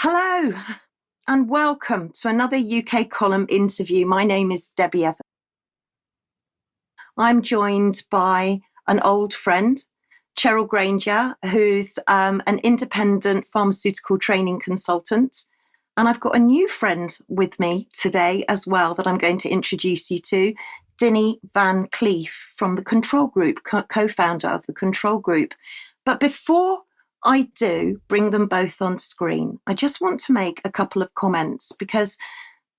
Hello and welcome to another UK Column interview. My name is Debbie Evans. I'm joined by an old friend, Cheryl Granger, who's an independent pharmaceutical training consultant. And I've got a new friend with me today as well that I'm going to introduce you to, Dinny Van Cleef from the Control Group, co-founder of the Control Group. But before I do bring them both on screen, I just want to make a couple of comments because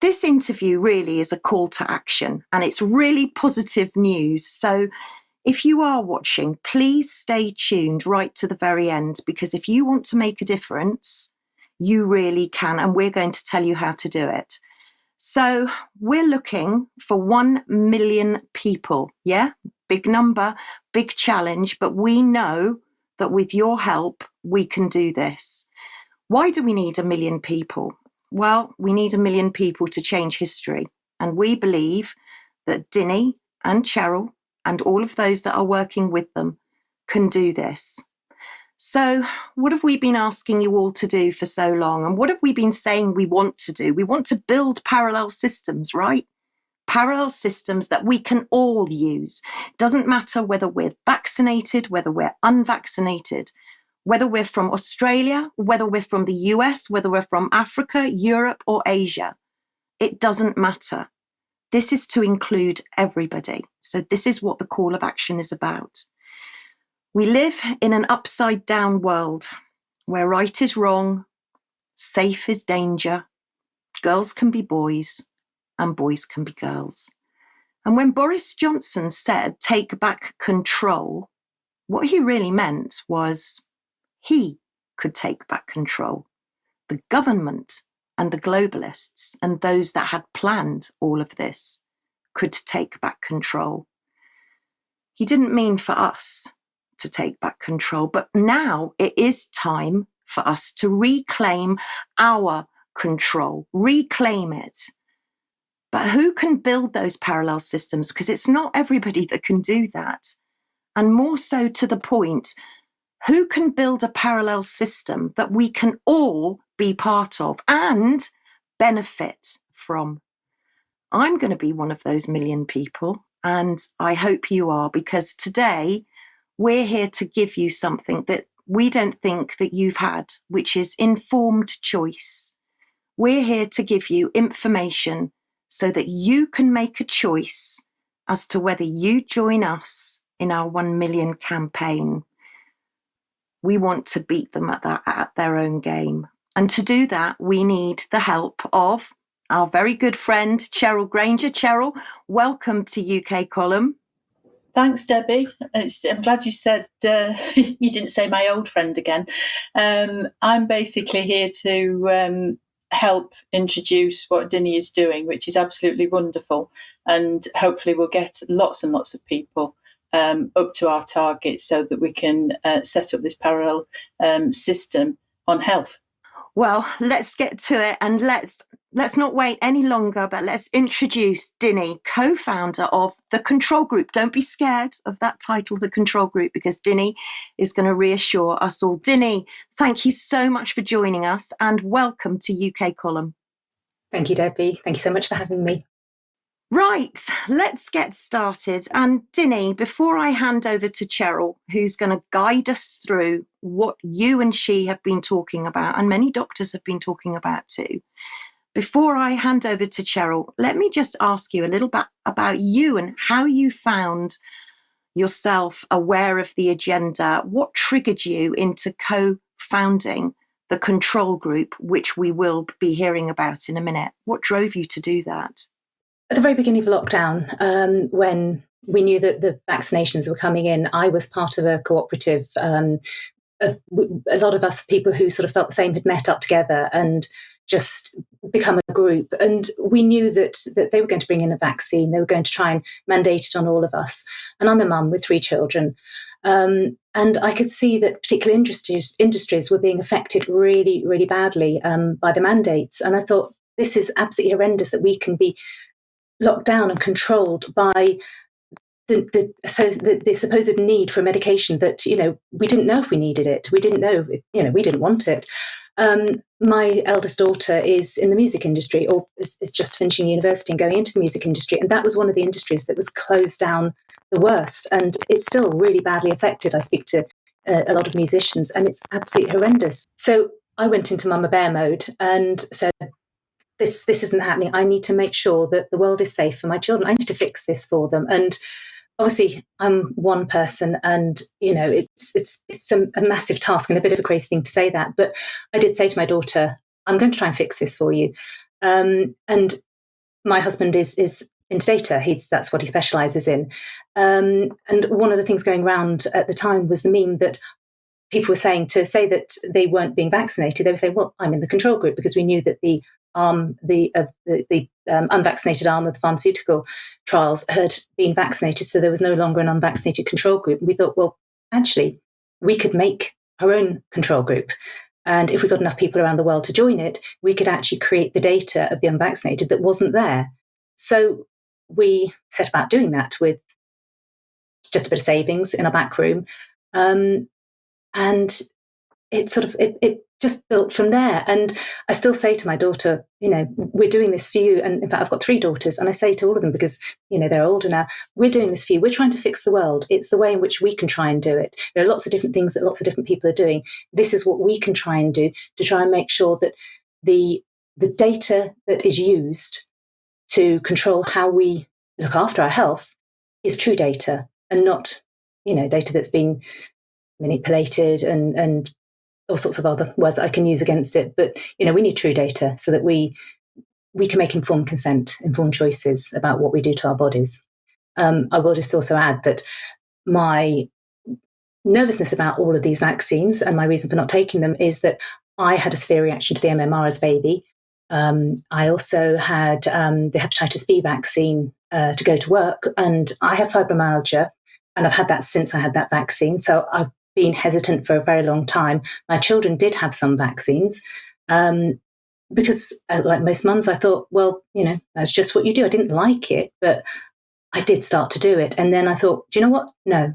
this interview really is a call to action and it's really positive news. So if you are watching, please stay tuned right to the very end, because if you want to make a difference, you really can. And we're going to tell you how to do it. So we're looking for 1 million people. Yeah, big number, big challenge, but we know that with your help, we can do this. Why do we need 1 million people? Well, we need 1 million people to change history. And we believe that Dinny and Cheryl and all of those that are working with them can do this. So what have we been asking you all to do for so long? And what have we been saying we want to do? We want to build parallel systems, right? Parallel systems that we can all use. Doesn't matter whether we're vaccinated, whether we're unvaccinated, whether we're from Australia, whether we're from the US, whether we're from Africa, Europe, or Asia. It doesn't matter. This is to include everybody. So this is what the call of action is about. We live in an upside down world where right is wrong, safe is danger, girls can be boys, and boys can be girls. And when Boris Johnson said, take back control, what he really meant was he could take back control. The government and the globalists and those that had planned all of this could take back control. He didn't mean for us to take back control, but now it is time for us to reclaim our control, reclaim it. But who can build those parallel systems? Because it's not everybody that can do that. And more so to the point, who can build a parallel system that we can all be part of and benefit from? I'm going to be one of those 1 million people, and I hope you are, because today we're here to give you something that we don't think that you've had, which is informed choice. We're here to give you information so that you can make a choice as to whether you join us in our 1 million campaign. We want to beat them at their own game. And to do that, we need the help of our very good friend, Cheryl Granger. Cheryl, welcome to UK Column. Thanks, Debbie. I'm glad you said, you didn't say my old friend again. I'm basically here to help introduce what Dinny is doing, which is absolutely wonderful. And hopefully we'll get lots and lots of people up to our target so that we can set up this parallel system on health. Well, let's get to it, and let's not wait any longer, but let's introduce Dinny, co-founder of the Control Group. Don't be scared of that title, the Control Group, because Dinny is going to reassure us all. Dinny, thank you so much for joining us, and welcome to UK Column. Thank you, Debbie. Thank you so much for having me. Right, let's get started. And Dinny, before I hand over to Cheryl, who's going to guide us through what you and she have been talking about, and many doctors have been talking about too, before I hand over to Cheryl, let me just ask you a little bit about you and how you found yourself aware of the agenda. What triggered you into co-founding the Control Group, which we will be hearing about in a minute? What drove you to do that? At the very beginning of lockdown, when we knew that the vaccinations were coming in, I was part of a cooperative. A lot of us people who sort of felt the same had met up together and just become a group. And we knew that they were going to bring in a vaccine. They were going to try and mandate it on all of us. And I'm a mum with 3 children. And I could see that particular industries were being affected really, really badly by the mandates. And I thought, this is absolutely horrendous that we can be locked down and controlled by the supposed need for a medication that, we didn't know if we needed it. We didn't know, we didn't want it. My eldest daughter is in the music industry, or is just finishing university and going into the music industry. And that was one of the industries that was closed down the worst. And it's still really badly affected. I speak to a lot of musicians, and it's absolutely horrendous. So I went into Mama Bear mode and said, this isn't happening. I need to make sure that the world is safe for my children. I need to fix this for them. And obviously, I'm one person, and it's a massive task and a bit of a crazy thing to say that. But I did say to my daughter, "I'm going to try and fix this for you." And my husband is into data. That's what he specialises in. And one of the things going around at the time was the meme that people were saying, to say that they weren't being vaccinated. They would say, "Well, I'm in the control group," because we knew that the unvaccinated arm of the pharmaceutical trials had been vaccinated, so there was no longer an unvaccinated control group. And we thought, well, actually, we could make our own control group. And if we got enough people around the world to join it, we could actually create the data of the unvaccinated that wasn't there. So we set about doing that with just a bit of savings in our back room. And it just built from there. And I still say to my daughter, we're doing this for you. And in fact, I've got 3 daughters, and I say to all of them, because, they're older now, we're doing this for you. We're trying to fix the world. It's the way in which we can try and do it. There are lots of different things that lots of different people are doing. This is what we can try and do to try and make sure that the data that is used to control how we look after our health is true data, and not, data that's been manipulated and all sorts of other words that I can use against it. But, we need true data so that we can make informed consent, informed choices about what we do to our bodies. I will just also add that my nervousness about all of these vaccines and my reason for not taking them is that I had a severe reaction to the MMR as a baby. I also had the hepatitis B vaccine to go to work, and I have fibromyalgia, and I've had that since I had that vaccine. So I've been hesitant for a very long time. My children did have some vaccines because, like most mums, I thought, well, that's just what you do. I didn't like it, but I did start to do it. And then I thought, do you know what? No,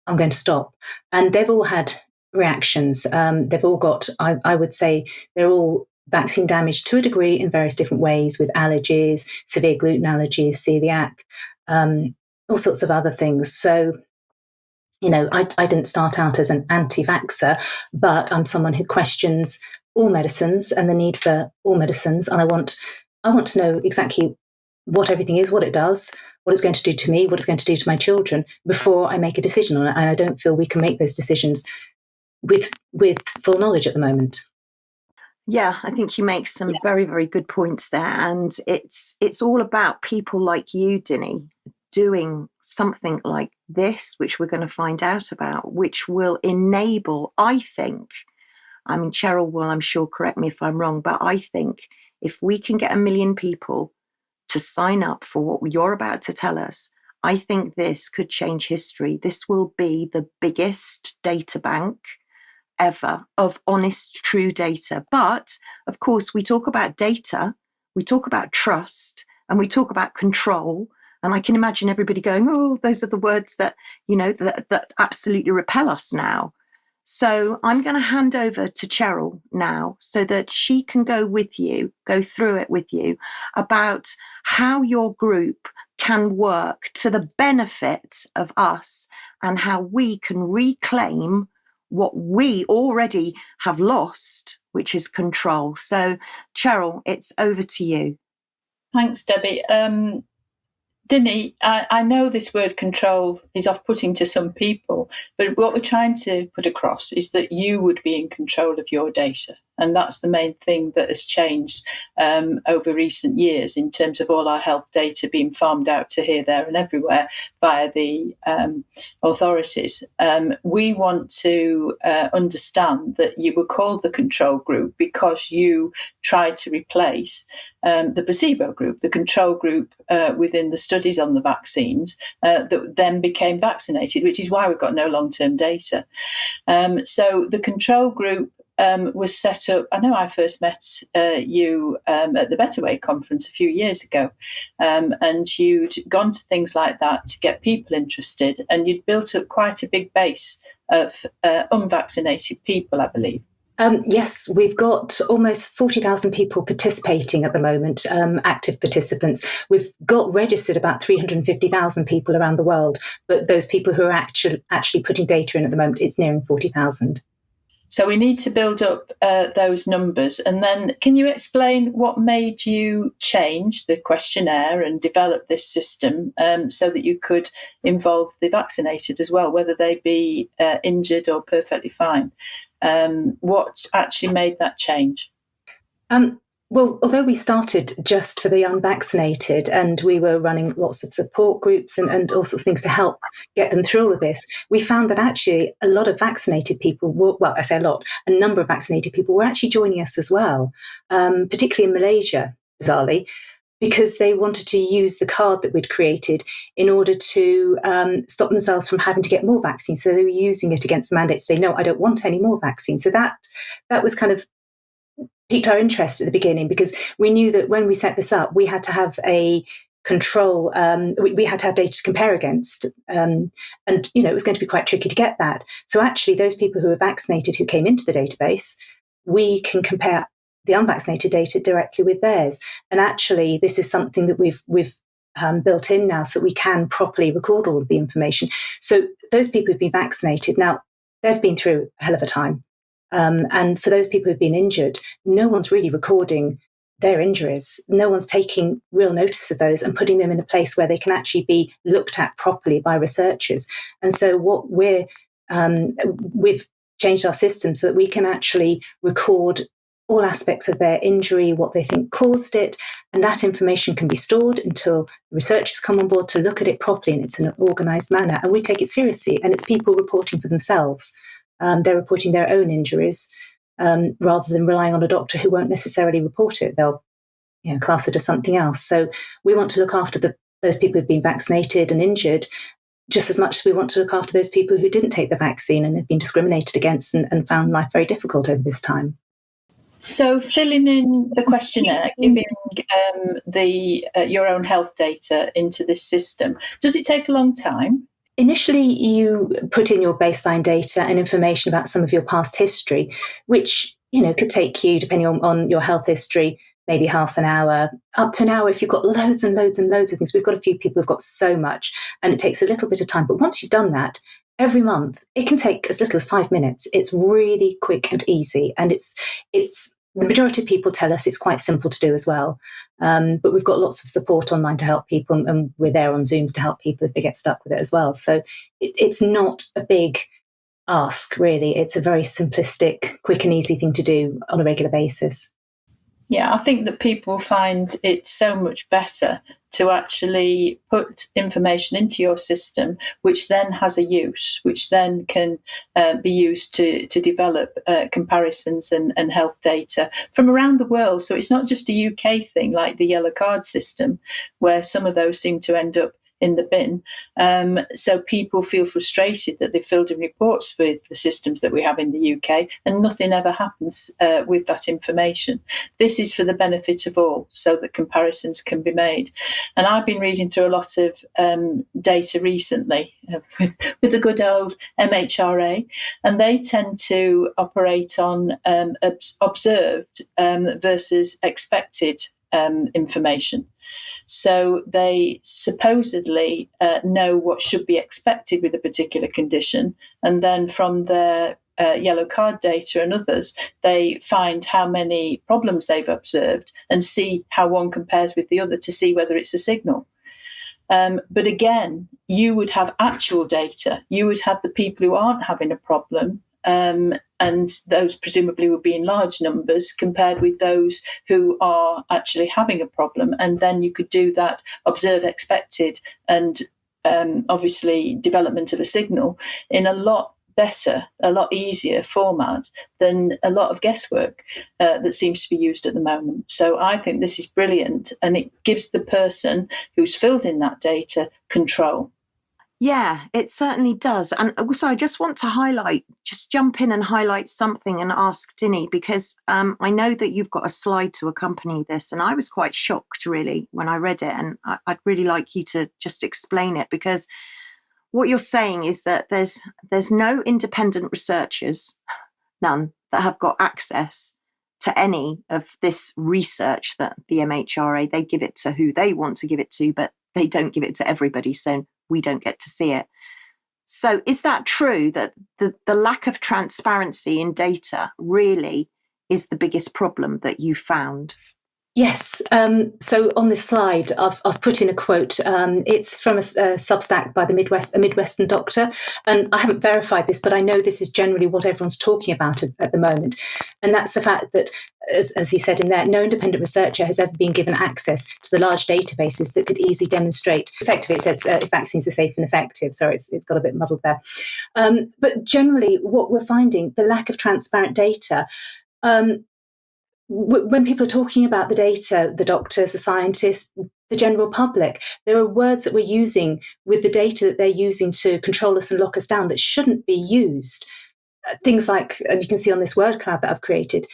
I'm going to stop. And they've all had reactions. They've all got, I would say, they're all vaccine damaged to a degree in various different ways, with allergies, severe gluten allergies, celiac, all sorts of other things. So, I didn't start out as an anti-vaxxer, but I'm someone who questions all medicines and the need for all medicines. And I want to know exactly what everything is, what it does, what it's going to do to me, what it's going to do to my children before I make a decision on it. And I don't feel we can make those decisions with full knowledge at the moment. Yeah, I think you make some very, very good points there. And it's all about people like you, Dinny, doing something like this, which we're going to find out about, which will enable, I think, Cheryl will, I'm sure, correct me if I'm wrong, but I think if we can get 1 million people to sign up for what you're about to tell us, I think this could change history. This will be the biggest data bank ever of honest, true data. But of course, we talk about data, we talk about trust, and we talk about control. And I can imagine everybody going, "Oh, those are the words that, that absolutely repel us now." So I'm going to hand over to Cheryl now so that she can go through it with you about how your group can work to the benefit of us and how we can reclaim what we already have lost, which is control. So Cheryl, it's over to you. Thanks, Debbie. Dinny, I know this word control is off-putting to some people, but what we're trying to put across is that you would be in control of your data. And that's the main thing that has changed over recent years in terms of all our health data being farmed out to here, there and everywhere via the authorities. We want to understand that you were called the control group because you tried to replace the placebo group, the control group within the studies on the vaccines that then became vaccinated, which is why we've got no long-term data. So the control group was set up. I know I first met you at the Better Way conference a few years ago, and you'd gone to things like that to get people interested, and you'd built up quite a big base of unvaccinated people, I believe. Yes, we've got almost 40,000 people participating at the moment, active participants. We've got registered about 350,000 people around the world, but those people who are actually putting data in at the moment, it's nearing 40,000. So we need to build up those numbers. And then can you explain what made you change the questionnaire and develop this system so that you could involve the vaccinated as well, whether they be injured or perfectly fine? What actually made that change? Well, although we started just for the unvaccinated and we were running lots of support groups and all sorts of things to help get them through all of this, we found that actually a lot of vaccinated people were, well, I say a lot, a number of vaccinated people were actually joining us as well, particularly in Malaysia, bizarrely, because they wanted to use the card that we'd created in order to stop themselves from having to get more vaccines. So they were using it against the mandate to say, no, I don't want any more vaccines. So that was kind of piqued our interest at the beginning, because we knew that when we set this up, we had to have a control, we had to have data to compare against. And, it was going to be quite tricky to get that. So actually, those people who were vaccinated who came into the database, we can compare the unvaccinated data directly with theirs. And actually, this is something that we've built in now, so we can properly record all of the information. So those people who've been vaccinated, now they've been through a hell of a time. And for those people who've been injured, no one's really recording their injuries. No one's taking real notice of those and putting them in a place where they can actually be looked at properly by researchers. And so what we've changed our system so that we can actually record all aspects of their injury, what they think caused it, and that information can be stored until researchers come on board to look at it properly, and it's in an organised manner, and we take it seriously, and it's people reporting for themselves. They're reporting their own injuries rather than relying on a doctor who won't necessarily report it. They'll class it as something else. So we want to look after those people who've been vaccinated and injured just as much as we want to look after those people who didn't take the vaccine and have been discriminated against and found life very difficult over this time. So filling in the questionnaire, giving your own health data into this system, does it take a long time? Initially, you put in your baseline data and information about some of your past history, which could take you, depending on your health history, maybe half an hour, up to an hour if you've got loads and loads and loads of things. We've got a few people who've got so much, and it takes a little bit of time. But once you've done that, every month, it can take as little as 5 minutes. It's really quick and easy, and it's the majority of people tell us it's quite simple to do as well. But we've got lots of support online to help people, and we're there on Zooms to help people if they get stuck with it as well. So it's not a big ask, really. It's a very simplistic, quick and easy thing to do on a regular basis. Yeah, I think that people find it so much better to actually put information into your system, which then has a use, which then can be used to develop comparisons and health data from around the world. So it's not just a UK thing like the yellow card system, where some of those seem to end up in the bin. So people feel frustrated that they filled in reports for the systems that we have in the UK and nothing ever happens with that information. This is for the benefit of all, so that comparisons can be made. And I've been reading through a lot of data recently with the good old MHRA, and they tend to operate on observed versus expected information. So they supposedly know what should be expected with a particular condition. And then from their yellow card data and others, they find how many problems they've observed and see how one compares with the other to see whether it's a signal. But again, you would have actual data. You would have the people who aren't having a problem, and those presumably would be in large numbers compared with those who are actually having a problem. And then you could do that observe expected and obviously development of a signal in a lot better, a lot easier format than a lot of guesswork that seems to be used at the moment. So I think this is brilliant, and it gives the person who's filled in that data control. Yeah, it certainly does. And also, I just want to just jump in and highlight something and ask Dinny, because I know that you've got a slide to accompany this, and I was quite shocked, really, when I read it. And I'd really like you to just explain it, because what you're saying is that there's no independent researchers, none. that have got access to any of this research that the MHRA, they give it to who they want to give it to, but they don't give it to everybody, so we don't get to see it. So is that true, that the lack of transparency in data really is the biggest problem that you found? Yes. So on this slide, I've put in a quote. It's from a Substack by a Midwestern doctor, and I haven't verified this, but I know this is generally what everyone's talking about at the moment, and that's the fact that, as he said in there, no independent researcher has ever been given access to the large databases that could easily demonstrate. Effectively, it says if vaccines are safe and effective. Sorry, it's got a bit muddled there. But generally, what we're finding, the lack of transparent data. When people are talking about the data, the doctors, the scientists, the general public, there are words that we're using with the data that they're using to control us and lock us down that shouldn't be used. Things like, and you can see on this word cloud that I've created,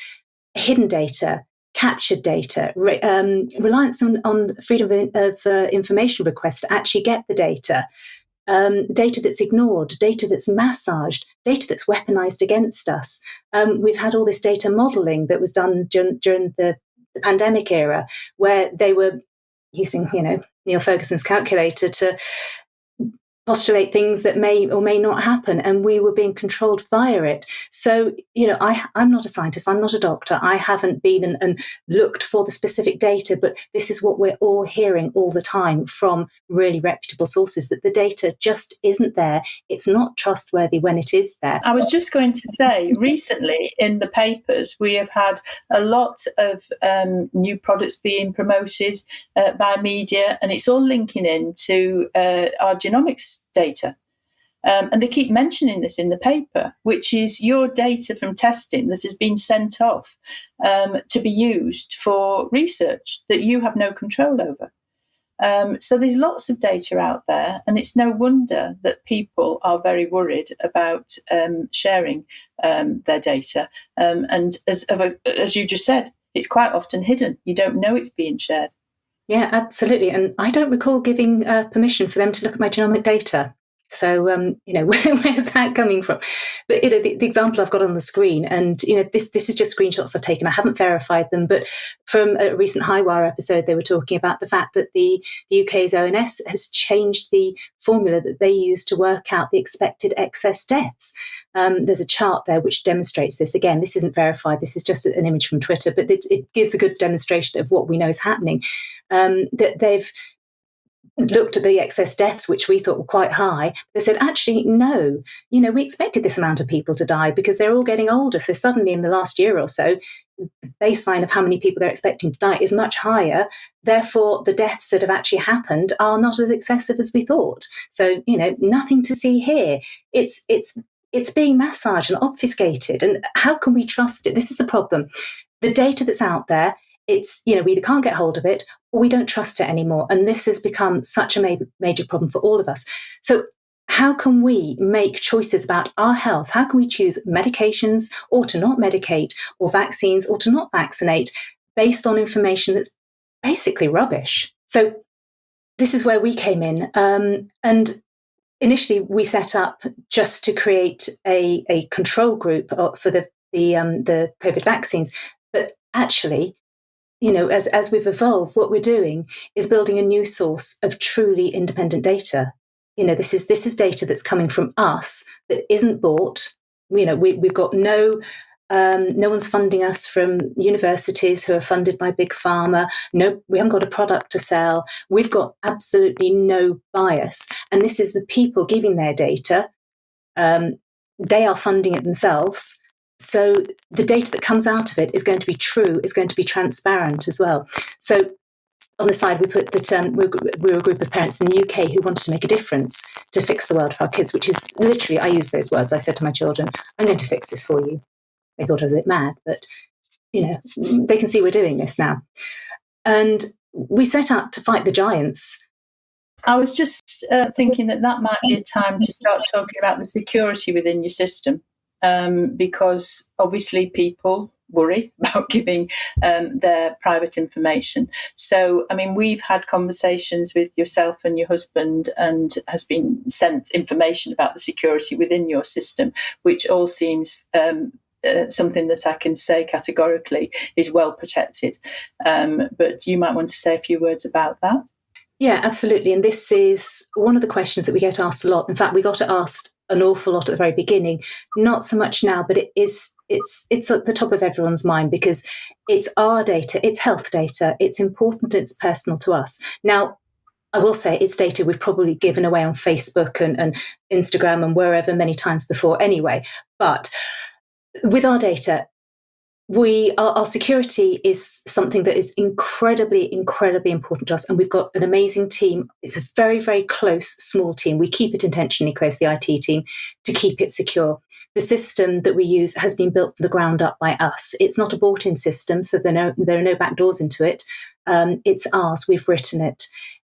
hidden data, captured data, reliance on freedom of information requests to actually get the data. Data that's ignored, data that's massaged, data that's weaponized against us. We've had all this data modeling that was done during the pandemic era, where they were using, Neil Ferguson's calculator to postulate things that may or may not happen, and we were being controlled via it. So, I'm not a scientist, I'm not a doctor, I haven't been and looked for the specific data, but this is what we're all hearing all the time from really reputable sources, that the data just isn't there. It's not trustworthy when it is there. I was just going to say, recently in the papers, we have had a lot of new products being promoted by media, and it's all linking into our genomics data. And they keep mentioning this in the paper, which is your data from testing that has been sent off to be used for research that you have no control over. So there's lots of data out there, and it's no wonder that people are very worried about sharing their data. And as you just said, it's quite often hidden. You don't know it's being shared. Yeah, absolutely. And I don't recall giving permission for them to look at my genomic data. So, where's that coming from? But, the example I've got on the screen, and, this is just screenshots I've taken. I haven't verified them, but from a recent Highwire episode, they were talking about the fact that the UK's ONS has changed the formula that they use to work out the expected excess deaths. There's a chart there which demonstrates this. Again, this isn't verified. This is just an image from Twitter, but it gives a good demonstration of what we know is happening. That they've looked at the excess deaths, which we thought were quite high. They said, actually, no, we expected this amount of people to die because they're all getting older. So suddenly in the last year or so, the baseline of how many people they're expecting to die is much higher. Therefore, the deaths that have actually happened are not as excessive as we thought. So, nothing to see here. It's being massaged and obfuscated. And how can we trust it? This is the problem. The data that's out there, it's, we either can't get hold of it or we don't trust it anymore. And this has become such a major problem for all of us. So how can we make choices about our health? How can we choose medications or to not medicate, or vaccines or to not vaccinate, based on information that's basically rubbish? So this is where we came in. And initially we set up just to create a control group for the COVID vaccines. But actually, as we've evolved, what we're doing is building a new source of truly independent data. This is data that's coming from us that isn't bought. We've got no one's funding us from universities who are funded by big pharma. No, we haven't got a product to sell. We've got absolutely no bias. And this is the people giving their data. They are funding it themselves. So the data that comes out of it is going to be true, is going to be transparent as well. So on the slide, we put that we're a group of parents in the UK who wanted to make a difference to fix the world for our kids, which is literally, I used those words. I said to my children, I'm going to fix this for you. They thought I was a bit mad, but, they can see we're doing this now. And we set out to fight the giants. I was just thinking that might be a time to start talking about the security within your system. Because obviously people worry about giving their private information. So, we've had conversations with yourself and your husband, and has been sent information about the security within your system, which all seems something that I can say categorically is well protected. But you might want to say a few words about that. Yeah, absolutely. And this is one of the questions that we get asked a lot. In fact, we got it asked an awful lot at the very beginning. Not so much now, but it's at the top of everyone's mind, because it's our data, it's health data, it's important, it's personal to us. Now, I will say it's data we've probably given away on Facebook and Instagram and wherever many times before anyway. But with our data, our security is something that is incredibly important to us, and we've got an amazing team. It's a very, very close, small team. We keep it intentionally close, the IT team, to keep it secure. The system that we use has been built from the ground up by us. It's not a bought-in system, so there are no back doors into it. It's ours. We've written it.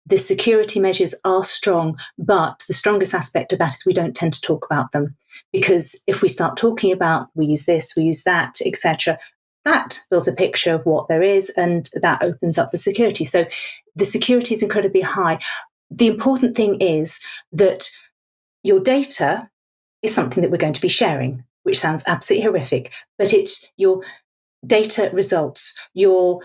The security measures are strong, but the strongest aspect of that is we don't tend to talk about them, because if we start talking about we use this, we use that, etc., that builds a picture of what there is, and that opens up the security. So the security is incredibly high. The important thing is that your data is something that we're going to be sharing, which sounds absolutely horrific, but it's your data results. Your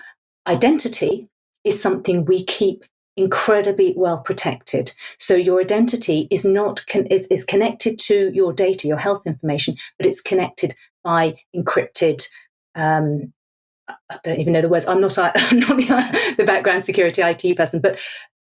identity is something we keep incredibly well protected. So your identity is not is connected to your data, your health information, but it's connected by encrypted. I don't even know the words. I'm not the background security IT person, but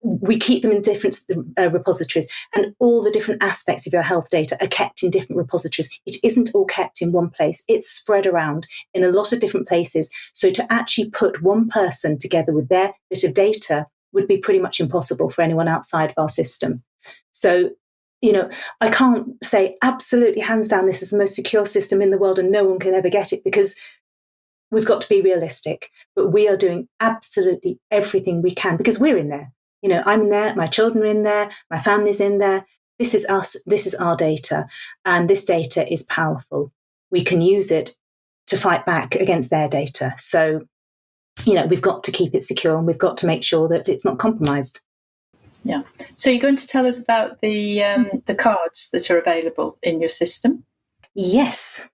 we keep them in different repositories, and all the different aspects of your health data are kept in different repositories. It isn't all kept in one place. It's spread around in a lot of different places. So to actually put one person together with their bit of data would be pretty much impossible for anyone outside of our system. So, I can't say absolutely hands down this is the most secure system in the world and no one can ever get it, because we've got to be realistic. But we are doing absolutely everything we can, because we're in there. I'm in there, my children are in there, my family's in there. This is us, this is our data, and this data is powerful. We can use it to fight back against their data. So, we've got to keep it secure, and we've got to make sure that it's not compromised. Yeah. So you're going to tell us about the cards that are available in your system? Yes.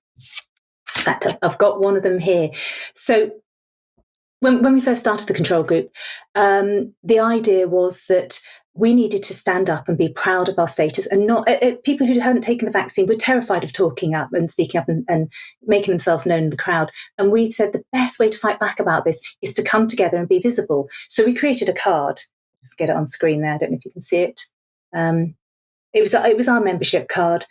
In fact, I've got one of them here. So when we first started the control group, the idea was that we needed to stand up and be proud of our status, and not people who hadn't taken the vaccine were terrified of talking up and speaking up and making themselves known in the crowd. And we said the best way to fight back about this is to come together and be visible. So we created a card. Let's get it on screen there. I don't know if you can see it. It was our membership card.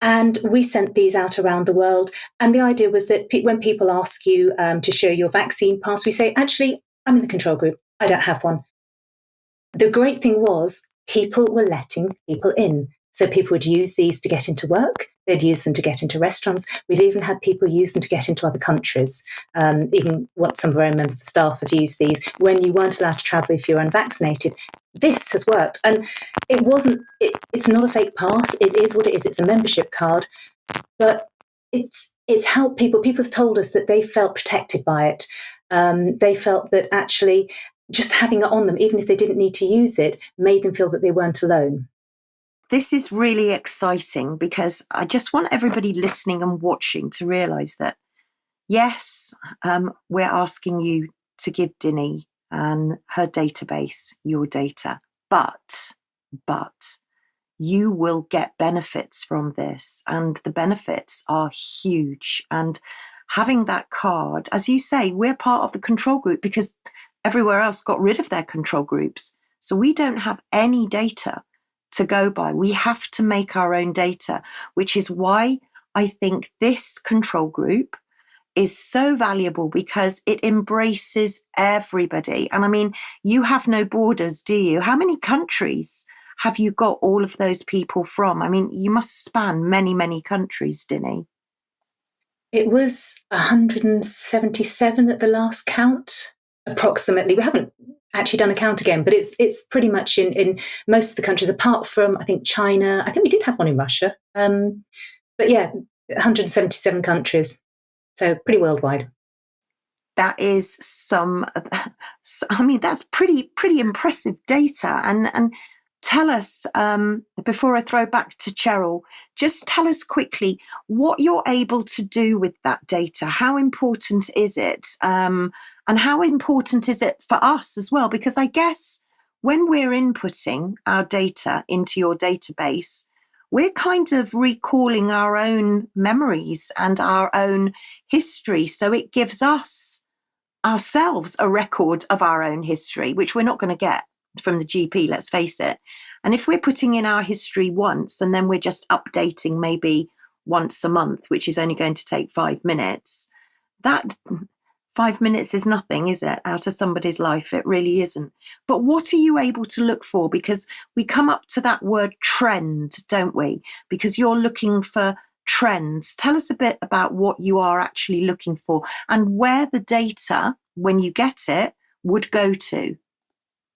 And we sent these out around the world. And the idea was that when people ask you to show your vaccine pass, we say, actually, I'm in the control group. I don't have one. The great thing was people were letting people in. So people would use these to get into work. They'd use them to get into restaurants. We've even had people use them to get into other countries. Even what some of our own members of staff have used these when you weren't allowed to travel if you're unvaccinated. This has worked. And it's not a fake pass. It is what it is. It's a membership card. But it's helped people. People have told us that they felt protected by it. They felt that actually just having it on them, even if they didn't need to use it, made them feel that they weren't alone. This is really exciting, because I just want everybody listening and watching to realise that, yes, we're asking you to give Dinny and her database your data, but you will get benefits from this, and the benefits are huge. And having that card, as you say, we're part of the control group because everywhere else got rid of their control groups. So we don't have any data to go by. We have to make our own data, which is why I think this control group is so valuable, because it embraces everybody. And I mean, you have no borders, do you? How many countries have you got all of those people from? I mean, you must span many, many countries, Dinny. It was 177 at the last count, approximately. We haven't actually done a count again, but it's pretty much in most of the countries, apart from, I think, China. I think we did have one in Russia. But yeah, 177 countries. So pretty worldwide. That is that's pretty impressive data. And tell us, before I throw back to Cheryl, just tell us quickly what you're able to do with that data. How important is it? And how important is it for us as well? Because I guess when we're inputting our data into your database, we're kind of recalling our own memories and our own history. So it gives us ourselves a record of our own history, which we're not going to get from the GP, let's face it. And if we're putting in our history once and then we're just updating maybe once a month, which is only going to take 5 minutes, that 5 minutes is nothing, is it, out of somebody's life? It really isn't. But what are you able to look for? Because we come up to that word trend, don't we? Because you're looking for trends. Tell us a bit about what you are actually looking for and where the data, when you get it, would go to.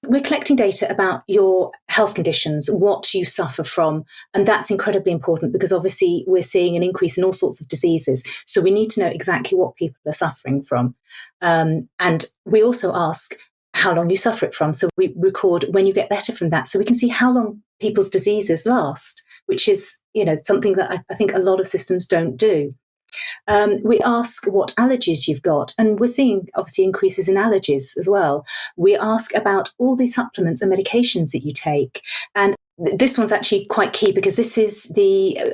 We're collecting data about your health conditions, what you suffer from, and that's incredibly important because obviously we're seeing an increase in all sorts of diseases. So we need to know exactly what people are suffering from. And we also ask how long you suffer it from. So we record when you get better from that, so we can see how long people's diseases last, which is, something that I think a lot of systems don't do. We ask what allergies you've got, and we're seeing obviously increases in allergies as well. We ask about all the supplements and medications that you take, and this one's actually quite key because this is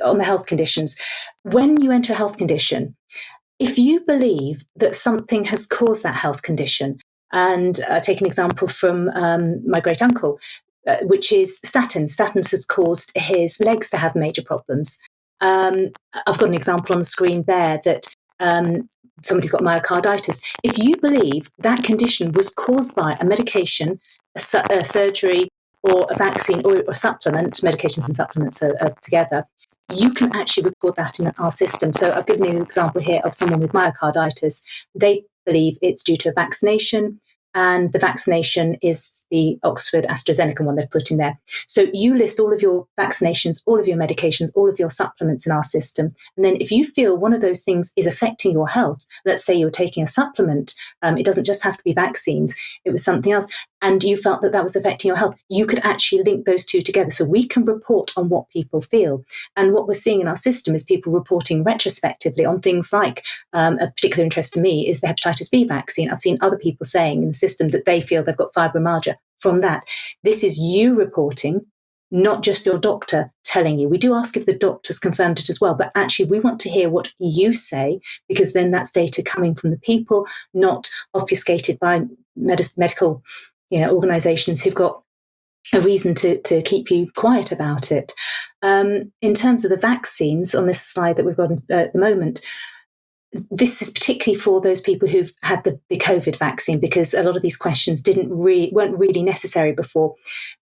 on the health conditions. When you enter a health condition, if you believe that something has caused that health condition, and take an example from my great uncle, which is statins. Statins has caused his legs to have major problems. I've got an example on the screen there that somebody's got myocarditis. If you believe that condition was caused by a medication, a surgery, or a vaccine, or a supplement, medications and supplements are together, you can actually record that in our system. So I've given you an example here of someone with myocarditis. They believe it's due to a vaccination, and the vaccination is the Oxford AstraZeneca one they've put in there. So you list all of your vaccinations, all of your medications, all of your supplements in our system. And then if you feel one of those things is affecting your health, let's say you're taking a supplement, it doesn't just have to be vaccines, it was something else, and you felt that was affecting your health, you could actually link those two together. So we can report on what people feel. And what we're seeing in our system is people reporting retrospectively on things like, of particular interest to me is the hepatitis B vaccine. I've seen other people saying in the system that they feel they've got fibromyalgia from that. This is you reporting, not just your doctor telling you. We do ask if the doctor's confirmed it as well, but actually we want to hear what you say, because then that's data coming from the people, not obfuscated by medical organizations who've got a reason to keep you quiet about it. In terms of the vaccines on this slide that we've got at the moment, this is particularly for those people who've had the COVID vaccine, because a lot of these questions weren't really necessary before.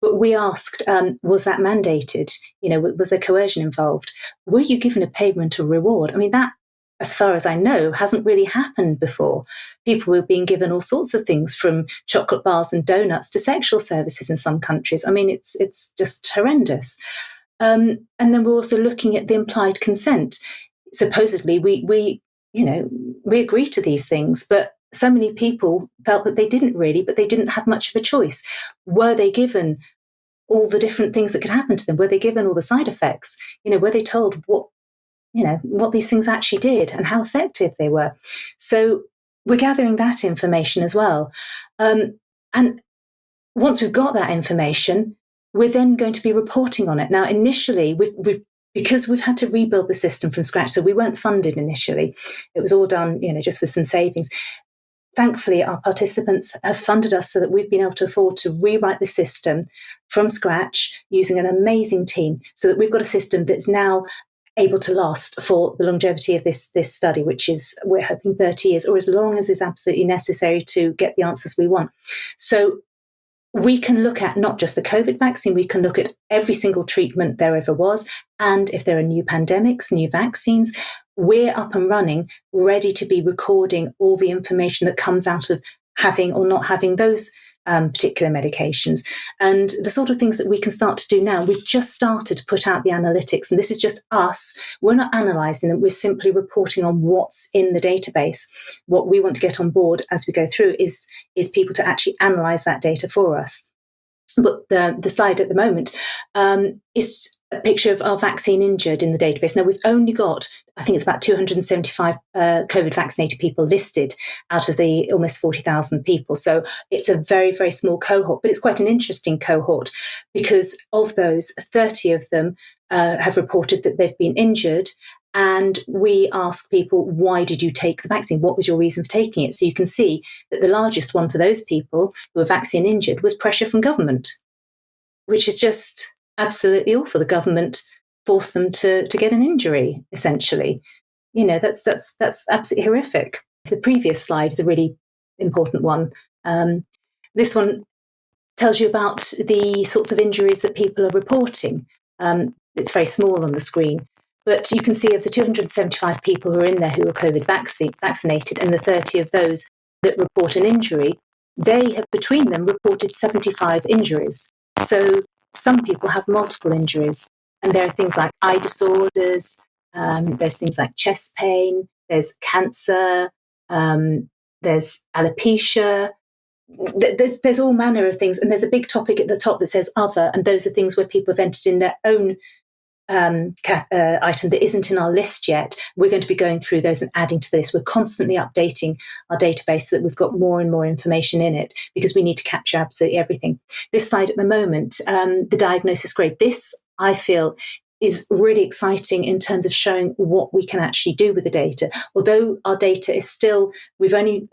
But we asked, was that mandated? Was there coercion involved? Were you given a payment or reward? I mean, that, as far as I know, hasn't really happened before. People were being given all sorts of things, from chocolate bars and donuts to sexual services in some countries. I mean, it's just horrendous. And then we're also looking at the implied consent. Supposedly, we agree to these things, but so many people felt that they didn't really, but they didn't have much of a choice. Were they given all the different things that could happen to them? Were they given all the side effects? Were they told what these things actually did and how effective they were? So we're gathering that information as well. And once we've got that information, we're then going to be reporting on it. Now, initially, because we've had to rebuild the system from scratch, so we weren't funded initially. It was all done, just with some savings. Thankfully, our participants have funded us so that we've been able to afford to rewrite the system from scratch using an amazing team, so that we've got a system that's now able to last for the longevity of this study, which is, we're hoping, 30 years, or as long as is absolutely necessary to get the answers we want. So we can look at not just the COVID vaccine, we can look at every single treatment there ever was. And if there are new pandemics, new vaccines, we're up and running, ready to be recording all the information that comes out of having or not having those particular medications. And the sort of things that we can start to do now, we've just started to put out the analytics, and this is just us. We're not analysing them, we're simply reporting on what's in the database. What we want to get on board as we go through is people to actually analyse that data for us. But the slide at the moment is a picture of our vaccine injured in the database. Now, we've only got, I think it's about 275 COVID vaccinated people listed out of the almost 40,000 people. So it's a very, very small cohort, but it's quite an interesting cohort because of those, 30 of them have reported that they've been injured. And we ask people, why did you take the vaccine? What was your reason for taking it? So you can see that the largest one for those people who were vaccine injured was pressure from government, which is just absolutely awful. The government forced them to get an injury, essentially. That's absolutely horrific. The previous slide is a really important one. This one tells you about the sorts of injuries that people are reporting. It's very small on the screen. But you can see of the 275 people who are in there who are COVID vaccinated, and the 30 of those that report an injury, they have between them reported 75 injuries. So some people have multiple injuries, and there are things like eye disorders, there's things like chest pain, there's cancer, there's alopecia. There's all manner of things, and there's a big topic at the top that says other, and those are things where people have entered in their own item that isn't in our list yet. We're going to be going through those and adding to the list. We're constantly updating our database so that we've got more and more information in it because we need to capture absolutely everything. This slide at the moment, the diagnosis grade, this I feel is really exciting in terms of showing what we can actually do with the data. Although our data is still, we've only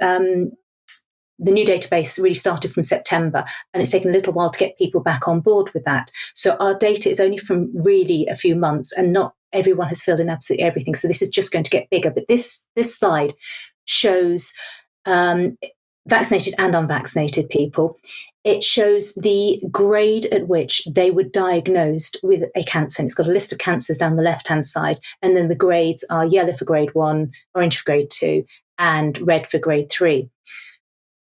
the new database really started from September, and it's taken a little while to get people back on board with that. So our data is only from really a few months, and not everyone has filled in absolutely everything. So this is just going to get bigger. But this slide shows vaccinated and unvaccinated people. It shows the grade at which they were diagnosed with a cancer. And it's got a list of cancers down the left-hand side. And then the grades are yellow for grade 1, orange for grade 2, and red for grade 3.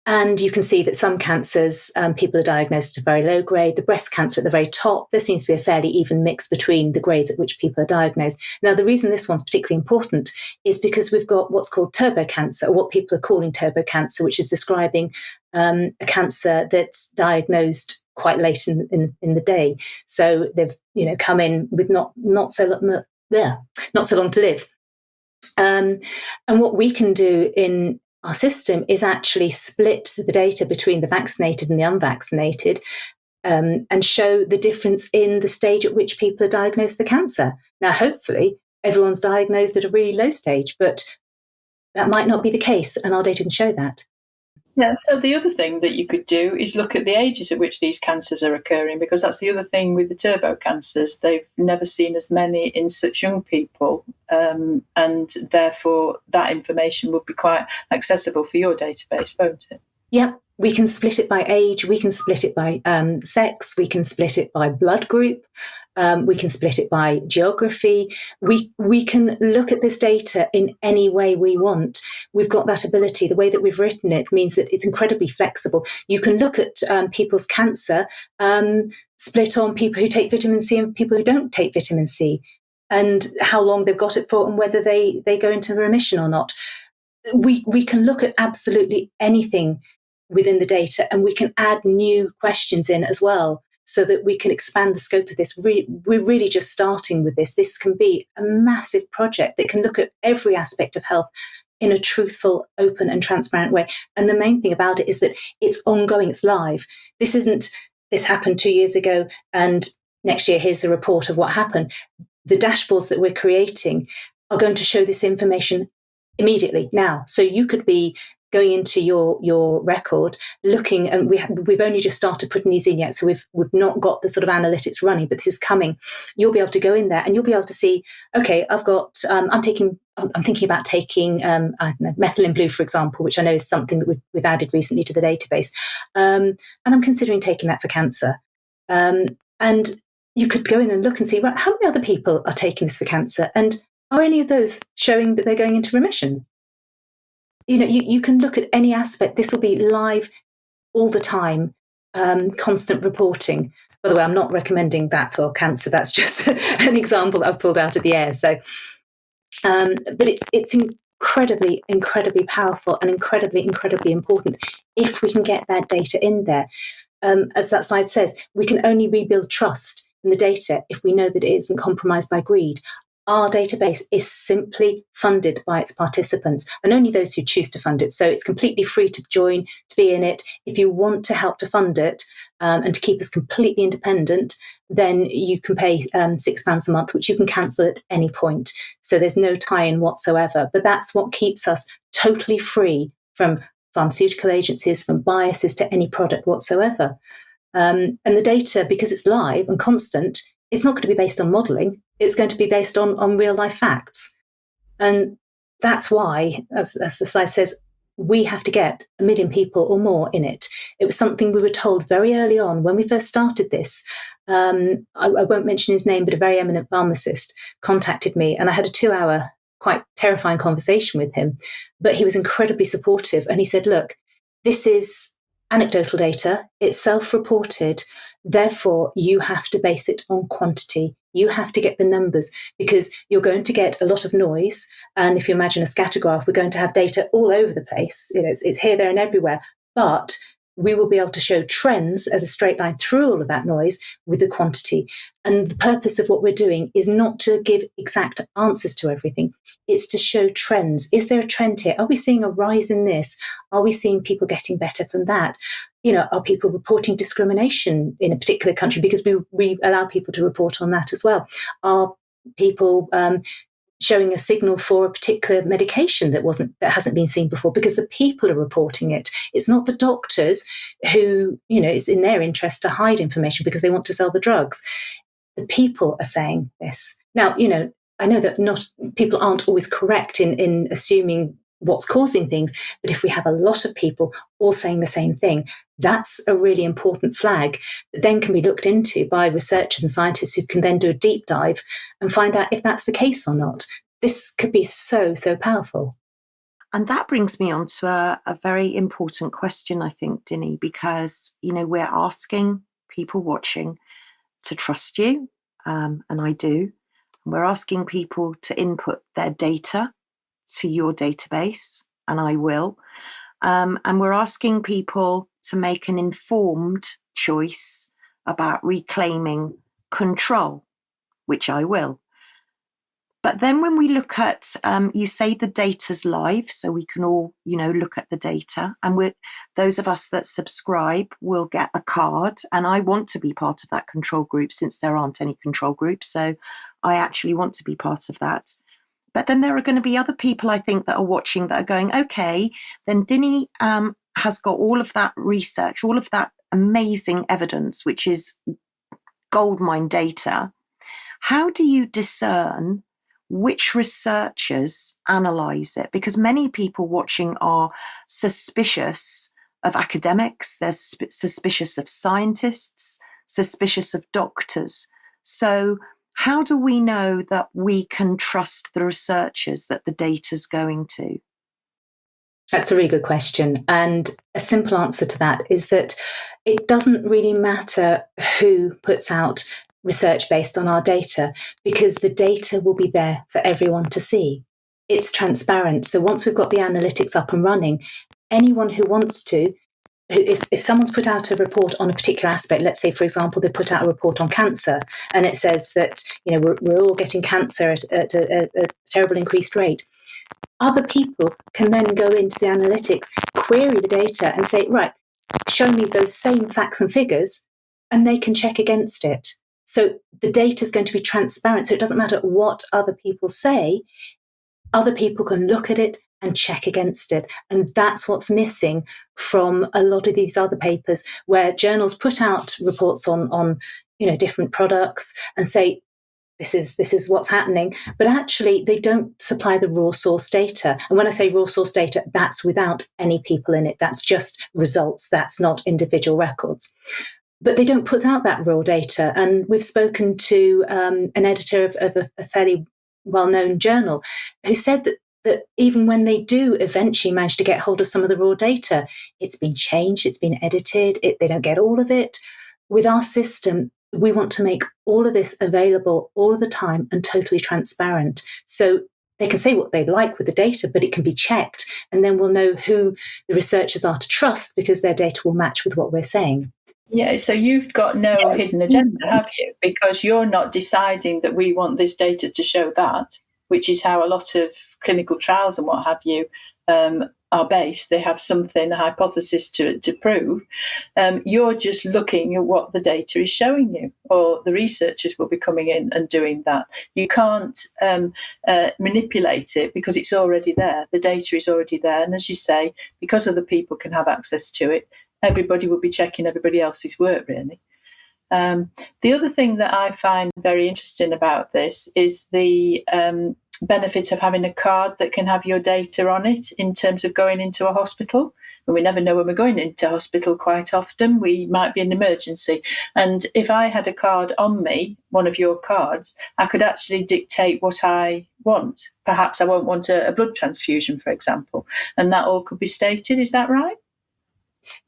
And you can see that some cancers, people are diagnosed at a very low grade. The breast cancer at the very top, there seems to be a fairly even mix between the grades at which people are diagnosed. Now, the reason this one's particularly important is because we've got what's called turbo cancer, or what people are calling turbo cancer, which is describing a cancer that's diagnosed quite late in the day. So they've come in with not so long to live. And what we can do in our system is actually split the data between the vaccinated and the unvaccinated and show the difference in the stage at which people are diagnosed for cancer. Now, hopefully, everyone's diagnosed at a really low stage, but that might not be the case, and our data can show that. Yeah, so the other thing that you could do is look at the ages at which these cancers are occurring, because that's the other thing with the turbo cancers. They've never seen as many in such young people, and therefore that information would be quite accessible for your database, won't it? Yeah, we can split it by age, we can split it by sex, we can split it by blood group, we can split it by geography. We can look at this data in any way we want. We've got that ability. The way that we've written it means that it's incredibly flexible. You can look at people's cancer split on people who take vitamin C and people who don't take vitamin C, and how long they've got it for and whether they go into remission or not. We can look at absolutely anything within the data, and we can add new questions in as well, so that we can expand the scope of this. We're really just starting with this. This can be a massive project that can look at every aspect of health in a truthful, open and transparent way. And the main thing about it is that it's ongoing, it's live. This happened 2 years ago, and next year here's the report of what happened. The dashboards that we're creating are going to show this information immediately now. So you could be going into your record, looking, and we've only just started putting these in yet, so we've not got the sort of analytics running, but this is coming. You'll be able to go in there and you'll be able to see, okay, I've got, I'm thinking about taking, I don't know, methylene blue, for example, which I know is something that we've added recently to the database, and I'm considering taking that for cancer. And you could go in and look and see, right, how many other people are taking this for cancer, and are any of those showing that they're going into remission? You can look at any aspect. This will be live all the time, constant reporting. By the way, I'm not recommending that for cancer. That's just an example that I've pulled out of the air. So, but it's incredibly, incredibly powerful and incredibly, incredibly important if we can get that data in there. as that slide says, we can only rebuild trust in the data if we know that it isn't compromised by greed. Our database is simply funded by its participants, and only those who choose to fund it. So it's completely free to join, to be in it. If you want to help to fund it and to keep us completely independent, then you can pay £6 a month, which you can cancel at any point. So there's no tie-in whatsoever. But that's what keeps us totally free from pharmaceutical agencies, from biases to any product whatsoever. And the data, because it's live and constant, it's not going to be based on modelling. It's going to be based on real life facts. And that's why, as the slide says, we have to get 1 million people or more in it. It was something we were told very early on when we first started this. I won't mention his name, but a very eminent pharmacist contacted me, and I had a 2-hour, quite terrifying conversation with him. But he was incredibly supportive, and he said, look, this is anecdotal data, it's self-reported, therefore you have to base it on quantity. You have to get the numbers, because you're going to get a lot of noise. And if you imagine a scatter graph, we're going to have data all over the place. It's here, there, and everywhere. But we will be able to show trends as a straight line through all of that noise with the quantity. And the purpose of what we're doing is not to give exact answers to everything. It's to show trends. Is there a trend here? Are we seeing a rise in this? Are we seeing people getting better from that? Are people reporting discrimination in a particular country? Because we allow people to report on that as well. Are people showing a signal for a particular medication that hasn't been seen before? Because the people are reporting it. It's not the doctors who, it's in their interest to hide information because they want to sell the drugs. The people are saying this. Now, I know that people aren't always correct in assuming what's causing things, but if we have a lot of people all saying the same thing, that's a really important flag that then can be looked into by researchers and scientists who can then do a deep dive and find out if that's the case or not. This could be so, so powerful. And that brings me on to a very important question, I think, Dinny, because, we're asking people watching to trust you, and I do. We're asking people to input their data to your database, and I will. And we're asking people to make an informed choice about reclaiming control, which I will. But then when we look at, you say the data's live, so we can all, look at the data. And those of us that subscribe will get a card. And I want to be part of that control group, since there aren't any control groups. So I actually want to be part of that. But then there are going to be other people, I think, that are watching that are going, okay, then Dinny has got all of that research, all of that amazing evidence, which is goldmine data. How do you discern which researchers analyse it? Because many people watching are suspicious of academics, they're suspicious of scientists, suspicious of doctors. So how do we know that we can trust the researchers that the data's going to? That's a really good question. And a simple answer to that is that it doesn't really matter who puts out research based on our data, because the data will be there for everyone to see. It's transparent. So once we've got the analytics up and running, anyone who wants to, if someone's put out a report on a particular aspect, let's say, for example, they put out a report on cancer, and it says that we're all getting cancer at a terrible increased rate, other people can then go into the analytics, query the data and say, right, show me those same facts and figures, and they can check against it. So the data is going to be transparent. So it doesn't matter what other people say, other people can look at it and check against it. And that's what's missing from a lot of these other papers, where journals put out reports on different products and say, this is what's happening, but actually they don't supply the raw source data. And when I say raw source data, that's without any people in it. That's just results. That's not individual records. But they don't put out that raw data. And we've spoken to an editor of a fairly well-known journal who said that even when they do eventually manage to get hold of some of the raw data, it's been changed, it's been edited, they don't get all of it. With our system, we want to make all of this available all of the time and totally transparent. So they can say what they like with the data, but it can be checked, and then we'll know who the researchers are to trust, because their data will match with what we're saying. Yeah, so you've got no hidden agenda, have you? Because you're not deciding that we want this data to show that, which is how a lot of clinical trials and what have you are based. They have something, a hypothesis to prove. You're just looking at what the data is showing you, or the researchers will be coming in and doing that. You can't manipulate it because it's already there. The data is already there. And as you say, because other people can have access to it, everybody will be checking everybody else's work, really. The other thing that I find very interesting about this is the benefit of having a card that can have your data on it in terms of going into a hospital. And we never know when we're going into hospital quite often. We might be in an emergency. And if I had a card on me, one of your cards, I could actually dictate what I want. Perhaps I won't want a blood transfusion, for example. And that all could be stated. Is that right?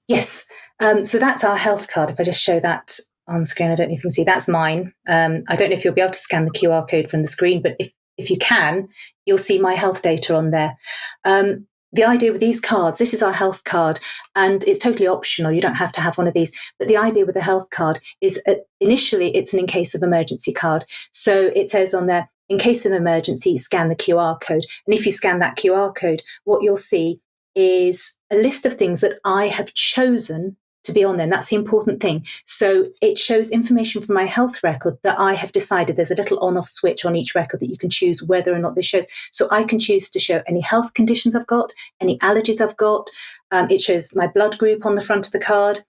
Yes. So that's our health card. If I just show that on screen, I don't know if you can see, that's mine. I don't know if you'll be able to scan the QR code from the screen, but if you can, you'll see my health data on there. The idea with these cards, this is our health card, and it's totally optional. You don't have to have one of these. But the idea with the health card is initially it's an in case of emergency card. So it says on there, in case of emergency, scan the QR code. And if you scan that QR code, what you'll see is a list of things that I have chosen to be on there. And that's the important thing. So it shows information from my health record that I have decided. There's a little on-off switch on each record that you can choose whether or not this shows. So I can choose to show any health conditions I've got, any allergies I've got. It shows my blood group on the front of the card.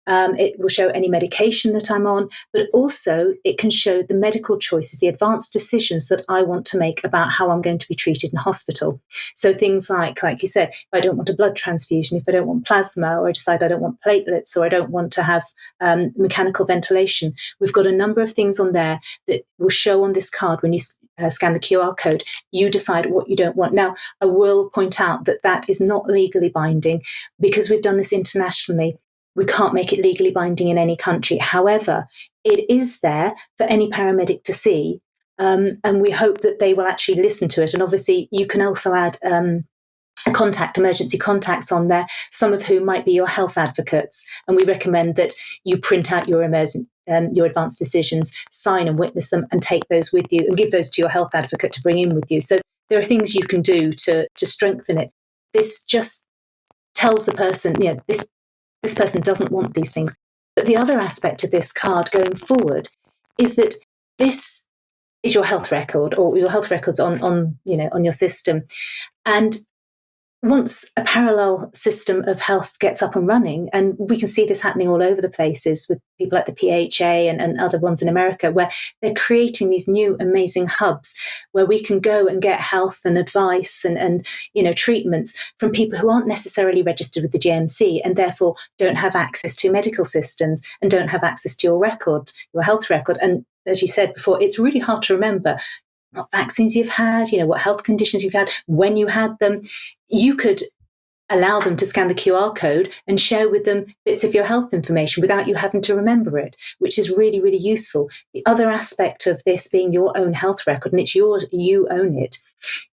It will show any medication that I'm on, but also it can show the medical choices, the advanced decisions that I want to make about how I'm going to be treated in hospital. So things like you said, if I don't want a blood transfusion, if I don't want plasma, or I decide I don't want platelets, or I don't want to have mechanical ventilation, we've got a number of things on there that will show on this card when you scan the QR code. You decide what you don't want. Now, I will point out that that is not legally binding because we've done this internationally. We can't make it legally binding in any country. However, it is there for any paramedic to see, and we hope that they will actually listen to it. And obviously, you can also add emergency contacts on there, some of whom might be your health advocates. And we recommend that you print out your advanced decisions, sign and witness them, and take those with you and give those to your health advocate to bring in with you. So there are things you can do to strengthen it. This just tells the person, this person doesn't want these things. But the other aspect of this card going forward is that this is your health record, or your health records on your system. And once a parallel system of health gets up and running, and we can see this happening all over the places with people like the PHA and other ones in America, where they're creating these new amazing hubs where we can go and get health and advice and treatments from people who aren't necessarily registered with the GMC and therefore don't have access to medical systems and don't have access to your record, your health record. And as you said before, it's really hard to remember what vaccines you've had, what health conditions you've had, when you had them. You could allow them to scan the QR code and share with them bits of your health information without you having to remember it, which is really, really useful. The other aspect of this being your own health record, and it's yours, you own it,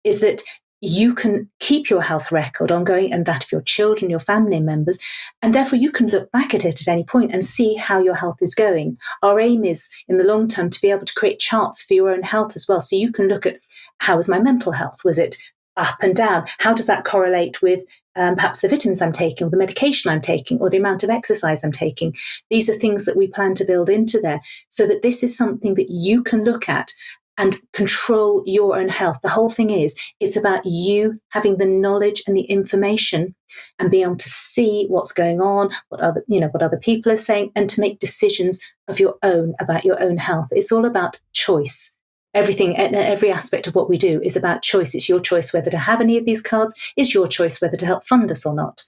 is that you can keep your health record ongoing and that of your children, your family members, and therefore you can look back at it at any point and see how your health is going. Our aim is, in the long term, to be able to create charts for your own health as well. So you can look at, how was my mental health? Was it up and down? How does that correlate with perhaps the vitamins I'm taking, or the medication I'm taking, or the amount of exercise I'm taking? These are things that we plan to build into there so that this is something that you can look at and control your own health. The whole thing is, it's about you having the knowledge and the information and being able to see what's going on, what other people are saying, and to make decisions of your own about your own health. It's all about choice. Everything, every aspect of what we do is about choice. It's your choice whether to have any of these cards. It's your choice whether to help fund us or not.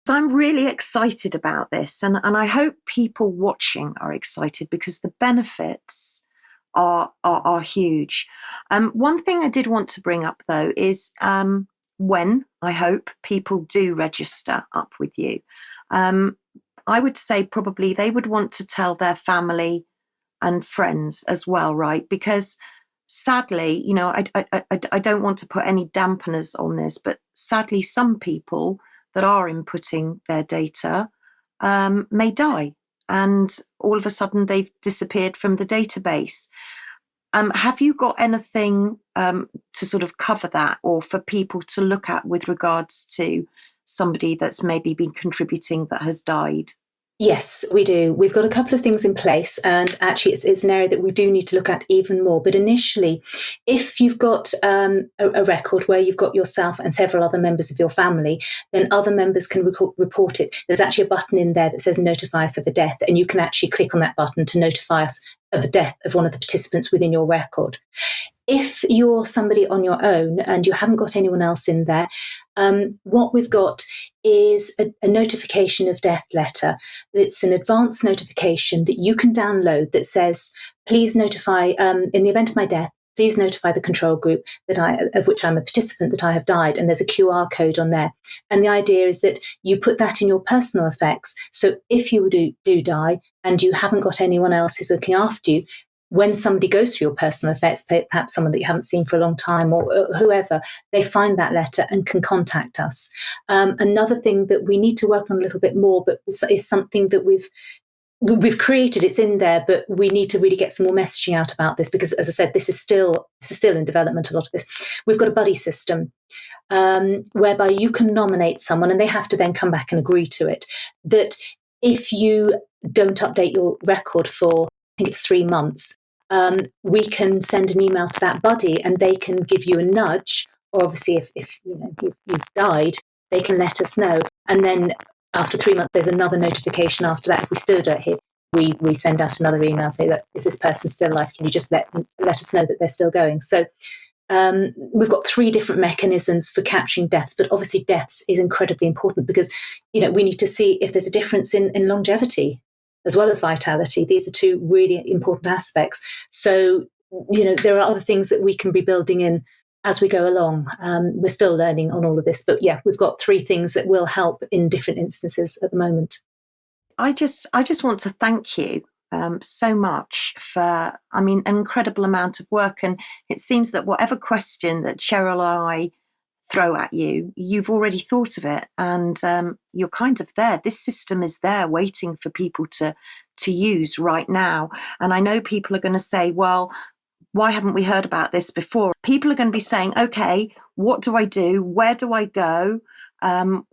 So I'm really excited about this, and I hope people watching are excited because the benefits are huge. One thing I did want to bring up, though, is when I hope people do register up with you, I would say probably they would want to tell their family and friends as well, right? Because sadly, I don't want to put any dampeners on this, but sadly, some people that are inputting their data may die. and all of a sudden they've disappeared from the database. Have you got anything to sort of cover that, or for people to look at with regards to somebody that's maybe been contributing that has died? Yes, we do. We've got a couple of things in place, and actually it's an area that we do need to look at even more. But initially, if you've got a record where you've got yourself and several other members of your family, then other members can report it. There's actually a button in there that says notify us of a death, and you can actually click on that button to notify us of the death of one of the participants within your record. If you're somebody on your own and you haven't got anyone else in there, what we've got is a notification of death letter. It's an advance notification that you can download that says, please notify, in the event of my death, please notify the control group of which I'm a participant that I have died. And there's a QR code on there. And the idea is that you put that in your personal effects. So if you do die and you haven't got anyone else who's looking after you, when somebody goes through your personal effects, perhaps someone that you haven't seen for a long time or whoever, they find that letter and can contact us. Another thing that we need to work on a little bit more, but is something that we've created, it's in there, but we need to really get some more messaging out about this because, as I said, this is still in development, a lot of this. We've got a buddy system whereby you can nominate someone and they have to then come back and agree to it. That if you don't update your record for, I think it's 3 months, we can send an email to that buddy and they can give you a nudge. Or obviously, if you've died, they can let us know. And then after 3 months, there's another notification after that. If we still don't hear, we send out another email and say, that is this person still alive? Can you just let us know that they're still going? So we've got 3 different mechanisms for capturing deaths, but obviously deaths is incredibly important because we need to see if there's a difference in longevity as well as vitality. These are 2 really important aspects. So, there are other things that we can be building in as we go along. We're still learning on all of this, but yeah, we've got 3 things that will help in different instances at the moment. I just want to thank you so much for, an incredible amount of work. And it seems that whatever question that Cheryl and I throw at you, you've already thought of it, and you're kind of there. This system is there waiting for people to use right now. And I know people are going to say, well, why haven't we heard about this before? People are going to be saying, okay, what do I do? Where do I go?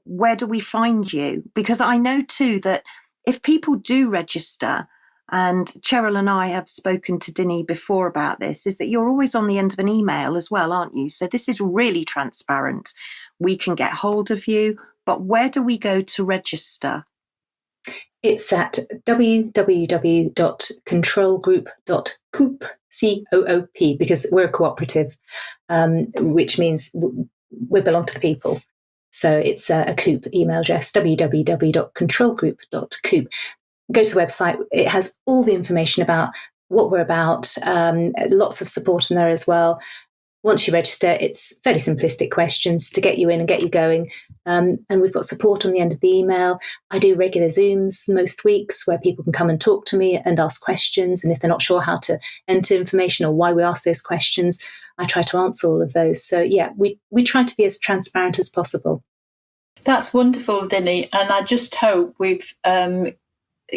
Where do we find you? Because I know too that if people do register, and Cheryl and I have spoken to Dinny before about this, is that you're always on the end of an email as well, aren't you? So this is really transparent. We can get hold of you, but where do we go to register? It's at www.controlgroup.coop, COOP, because we're a cooperative, which means we belong to the people. So it's a COOP email address, www.controlgroup.coop. Go to the website. It has all the information about what we're about, lots of support in there as well. Once you register, it's fairly simplistic questions to get you in and get you going. And we've got support on the end of the email. I do regular Zooms most weeks where people can come and talk to me and ask questions. And if they're not sure how to enter information or why we ask those questions, I try to answer all of those. So yeah, we try to be as transparent as possible. That's wonderful, Dinny. And I just hope we've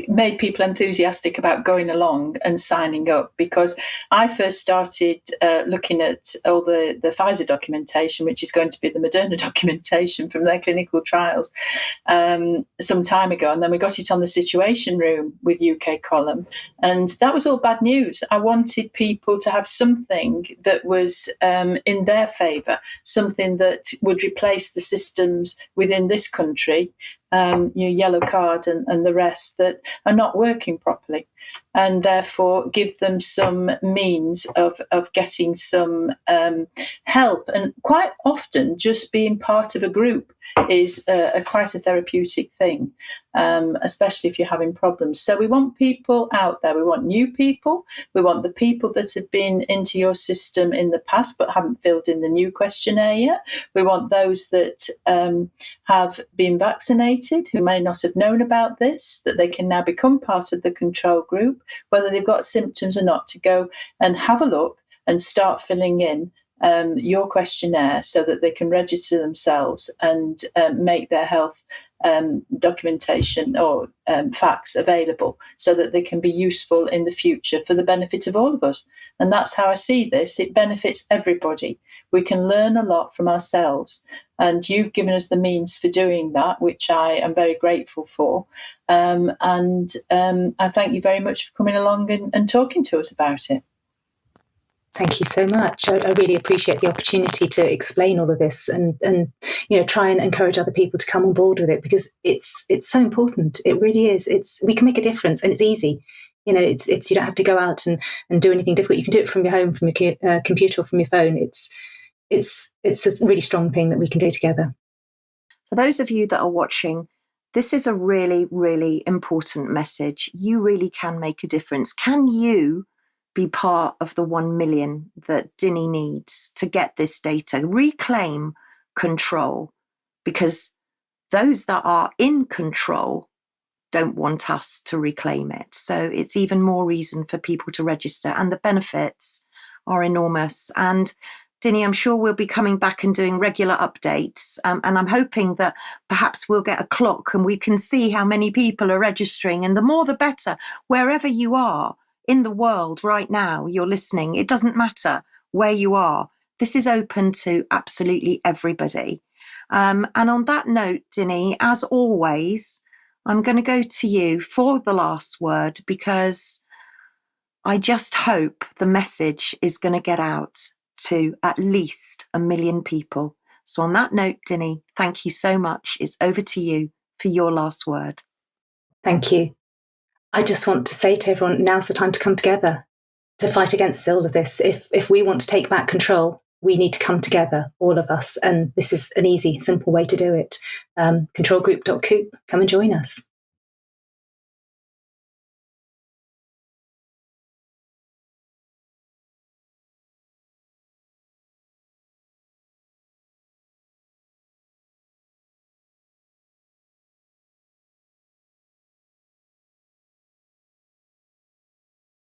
made people enthusiastic about going along and signing up, because I first started looking at all the Pfizer documentation, which is going to be the Moderna documentation from their clinical trials, some time ago. And then we got it on the Situation Room with UK Column. And that was all bad news. I wanted people to have something that was in their favour, something that would replace the systems within this country, your yellow card and the rest that are not working properly, and therefore give them some means of getting some help. And quite often just being part of a group is quite a therapeutic thing, especially if you're having problems. So we want people out there. We want new people. We want the people that have been into your system in the past but haven't filled in the new questionnaire yet. We want those that have been vaccinated, who may not have known about this, that they can now become part of the control group, whether they've got symptoms or not, to go and have a look and start filling in your questionnaire so that they can register themselves and make their health documentation or facts available so that they can be useful in the future for the benefit of all of us. And that's how I see this. It benefits everybody. We can learn a lot from ourselves. And you've given us the means for doing that, which I am very grateful for. And I thank you very much for coming along and talking to us about it. Thank you so much. I really appreciate the opportunity to explain all of this and try and encourage other people to come on board with it, because it's so important. It really is. We can make a difference, and it's easy. It's you don't have to go out and do anything difficult. You can do it from your home, from your computer, or from your phone. It's a really strong thing that we can do together. For those of you that are watching, this is a really, really important message. You really can make a difference. Can you be part of the 1 million that Dinny needs to get this data? Reclaim control, because those that are in control don't want us to reclaim it. So it's even more reason for people to register, and the benefits are enormous. And Dinny, I'm sure we'll be coming back and doing regular updates. And I'm hoping that perhaps we'll get a clock and we can see how many people are registering. And the more the better, wherever you are in the world right now, you're listening. It doesn't matter where you are. This is open to absolutely everybody. And on that note, Dinny, as always, I'm going to go to you for the last word, because I just hope the message is going to get out to at least 1 million people. So on that note, Dinny, thank you so much. It's over to you for your last word. Thank you. I just want to say to everyone, now's the time to come together to fight against all of this. If we want to take back control, we need to come together, all of us. And this is an easy, simple way to do it. Controlgroup.coop, come and join us.